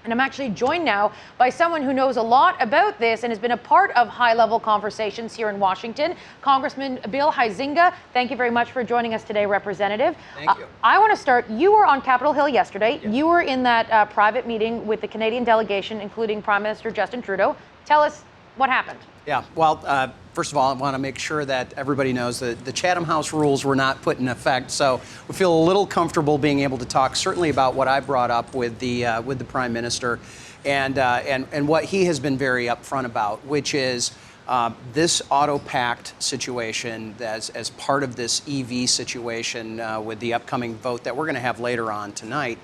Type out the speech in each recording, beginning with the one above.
And I'm actually joined now by someone who knows a lot about this and has been a part of high-level conversations here in Washington, Congressman Bill Huizenga. Thank you very much for joining us today, Representative. Thank you. I want to start. You were on Capitol Hill yesterday. Yes. You were in that private meeting with the Canadian delegation, including Prime Minister Justin Trudeau. Tell us what happened. Yeah, well, first of all, I want to make sure that everybody knows that the Chatham House rules were not put in effect, so we feel a little comfortable being able to talk certainly about what I brought up with the Prime Minister and what he has been very upfront about, which is this auto pact situation as part of this EV situation with the upcoming vote that we're going to have later on tonight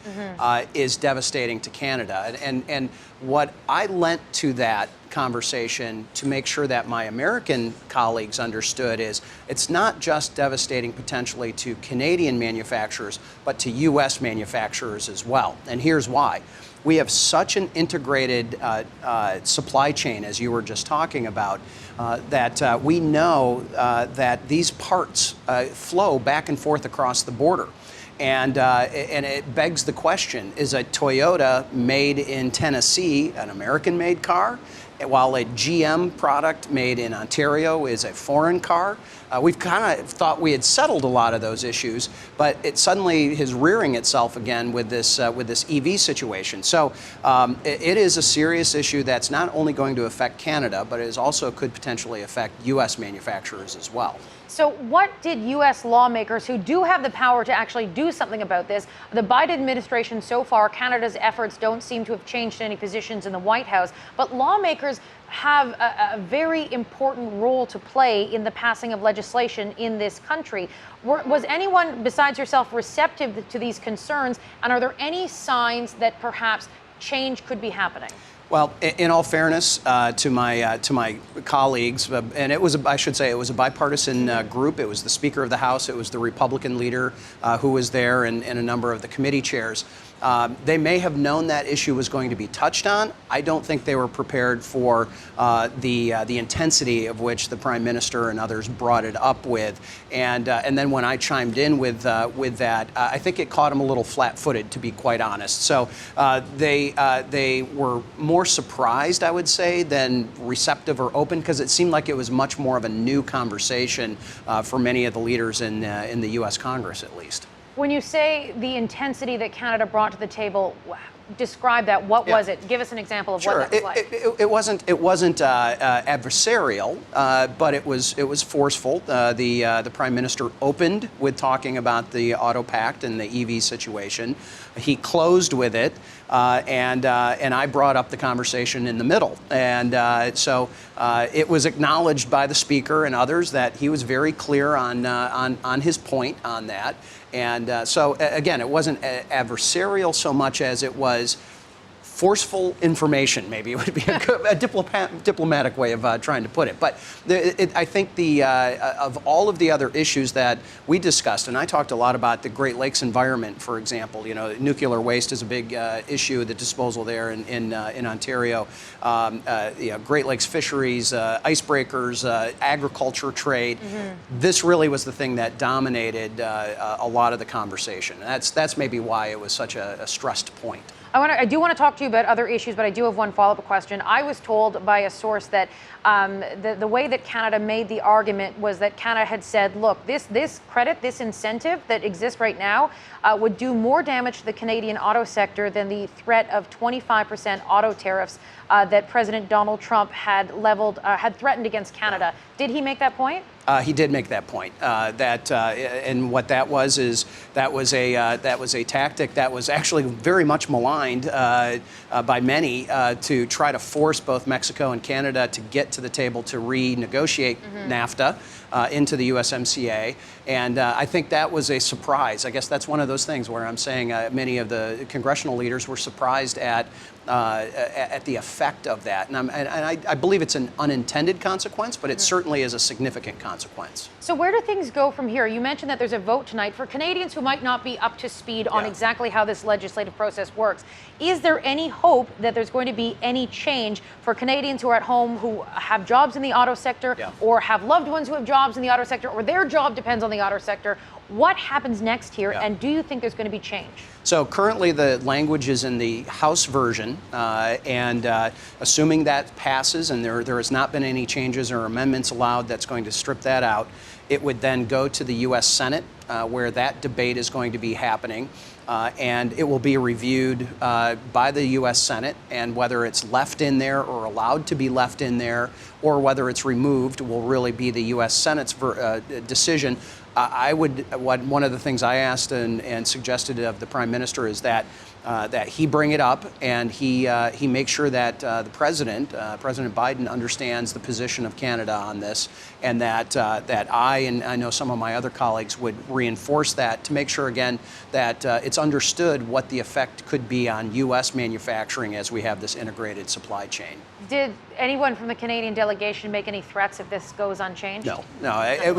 is devastating to Canada. And what I lent to that conversation to make sure that my American colleagues understood is it's not just devastating potentially to Canadian manufacturers, but to U.S. manufacturers as well. And here's why. We have such an integrated supply chain, as you were just talking about, that we know that these parts flow back and forth across the border. And it begs the question, is a Toyota made in Tennessee an American-made car, while a GM product made in Ontario is a foreign car? We've kind of thought we had settled a lot of those issues, but it suddenly is rearing itself again with this EV situation. So it is a serious issue that's not only going to affect Canada, but it is also could potentially affect U.S. manufacturers as well. So what did U.S. lawmakers who do have the power to actually do something about this, the Biden administration so far, Canada's efforts don't seem to have changed any positions in the White House, but lawmakers have a very important role to play in the passing of legislation in this country. Was anyone besides yourself receptive to these concerns, and are there any signs that perhaps change could be happening? Well, in all fairness to my colleagues, and it was, I should say, it was a bipartisan group. It was the Speaker of the House, it was the Republican leader who was there, and a number of the committee chairs. They may have known that issue was going to be touched on. I don't think they were prepared for the intensity of which the Prime Minister and others brought it up with. And then when I chimed in with that, I think it caught them a little flat-footed, to be quite honest. So they were more surprised, I would say, than receptive or open, because it seemed like it was much more of a new conversation for many of the leaders in the U.S. Congress, at least. When you say the intensity that Canada brought to the table, describe that. What was it? Give us an example of what that was like. It wasn't adversarial, but it was forceful. The Prime Minister opened with talking about the auto pact and the EV situation. He closed with it, and I brought up the conversation in the middle. And so it was acknowledged by the Speaker and others that he was very clear on his point on that. And so, again, it wasn't adversarial so much as it was forceful information, maybe it would be a diplomatic way of trying to put it. But I think of all of the other issues that we discussed, and I talked a lot about the Great Lakes environment, for example. You know, nuclear waste is a big issue, the disposal there in Ontario. Great Lakes fisheries, icebreakers, agriculture, trade. This really was the thing that dominated a lot of the conversation. And that's maybe why it was such a stressed point. I do want to talk to you about other issues, but I do have one follow-up question. I was told by a source that the way that Canada made the argument was that Canada had said, look, this credit, this incentive that exists right now would do more damage to the Canadian auto sector than the threat of 25% auto tariffs that President Donald Trump had threatened against Canada. Did he make that point? He did make that point. And what that was is that was a tactic that was actually very much maligned by many to try to force both Mexico and Canada to get to the table to renegotiate NAFTA into the USMCA. And I think that was a surprise. I guess that's one of those things where I'm saying many of the congressional leaders were surprised at the effect of that. And I believe it's an unintended consequence, but it certainly is a significant consequence. So where do things go from here? You mentioned that there's a vote tonight. For Canadians who might not be up to speed on exactly how this legislative process works, is there any hope that there's going to be any change for Canadians who are at home who have jobs in the auto sector or have loved ones who have jobs jobs in the auto sector, or their job depends on the auto sector. What happens next here, and do you think there's going to be change? So currently the language is in the House version, and assuming that passes and there has not been any changes or amendments allowed that's going to strip that out, it would then go to the U.S. Senate, where that debate is going to be happening. And it will be reviewed by the U.S. Senate, and whether it's left in there or allowed to be left in there, or whether it's removed, will really be the U.S. Senate's decision. One of the things I asked and suggested of the Prime Minister is that he bring it up and he makes sure that the President Biden understands the position of Canada on this, and that I know some of my other colleagues would reinforce that to make sure again that it's understood what the effect could be on U.S. manufacturing as we have this integrated supply chain. Did anyone from the Canadian delegation make any threats if this goes unchanged? No. It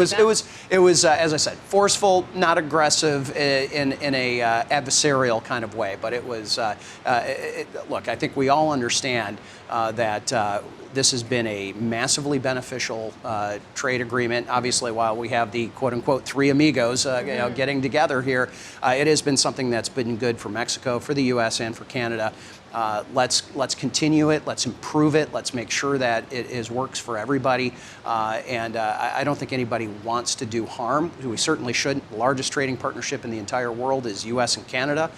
was as I said, forceful, not aggressive in a adversarial kind of way. But it was look. I think we all understand that this has been a massively beneficial trade agreement. Obviously, while we have the quote-unquote three amigos getting together here, it has been something that's been good for Mexico, for the U.S., and for Canada. Let's continue it. Let's improve it. Let's make sure that it works for everybody. And I don't think anybody wants to do harm. We certainly shouldn't. The largest trading partnership in the entire world is U.S. and Canada.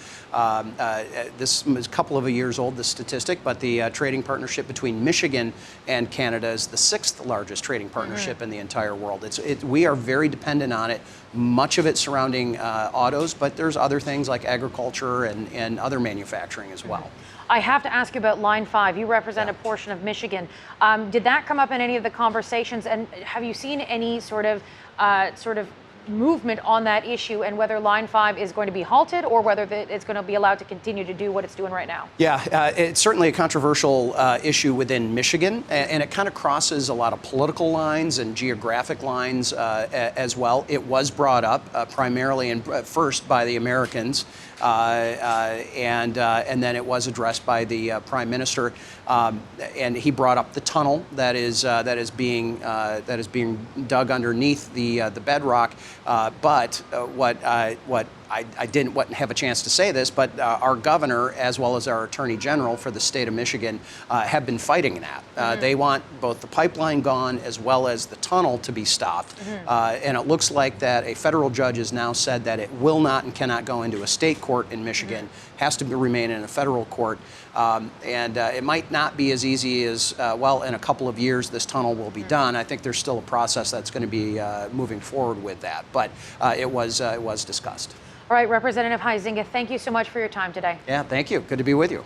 This is a couple of years old, this statistic, but the trading partnership between Michigan and Canada is the 6th largest trading partnership in the entire world. We are very dependent on it. Much of it surrounding autos, but there's other things like agriculture and other manufacturing as well. I have to ask you about Line 5. You represent a portion of Michigan. Did that come up in any of the conversations? And have you seen any sort of movement on that issue, and whether Line 5 is going to be halted or whether it's going to be allowed to continue to do what it's doing right now? Yeah, it's certainly a controversial issue within Michigan, and it kind of crosses a lot of political lines and geographic lines as well. It was brought up primarily and first by the Americans, and then it was addressed by the Prime Minister, and he brought up the tunnel that is being dug underneath the bedrock. But what I didn't have a chance to say this, but our governor, as well as our attorney general for the state of Michigan, have been fighting that. They want both the pipeline gone as well as the tunnel to be stopped. And it looks like that a federal judge has now said that it will not and cannot go into a state court in Michigan, has to remain in a federal court. And it might not be as easy as, well, in a couple of years this tunnel will be done. I think there's still a process that's going to be moving forward with that. But it was discussed. All right, Representative Huizenga, thank you so much for your time today. Yeah, thank you. Good to be with you.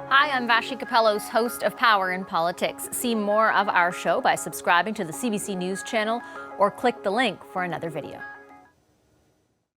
Hi, I'm Vashi Capellos, host of Power in Politics. See more of our show by subscribing to the CBC News channel or click the link for another video.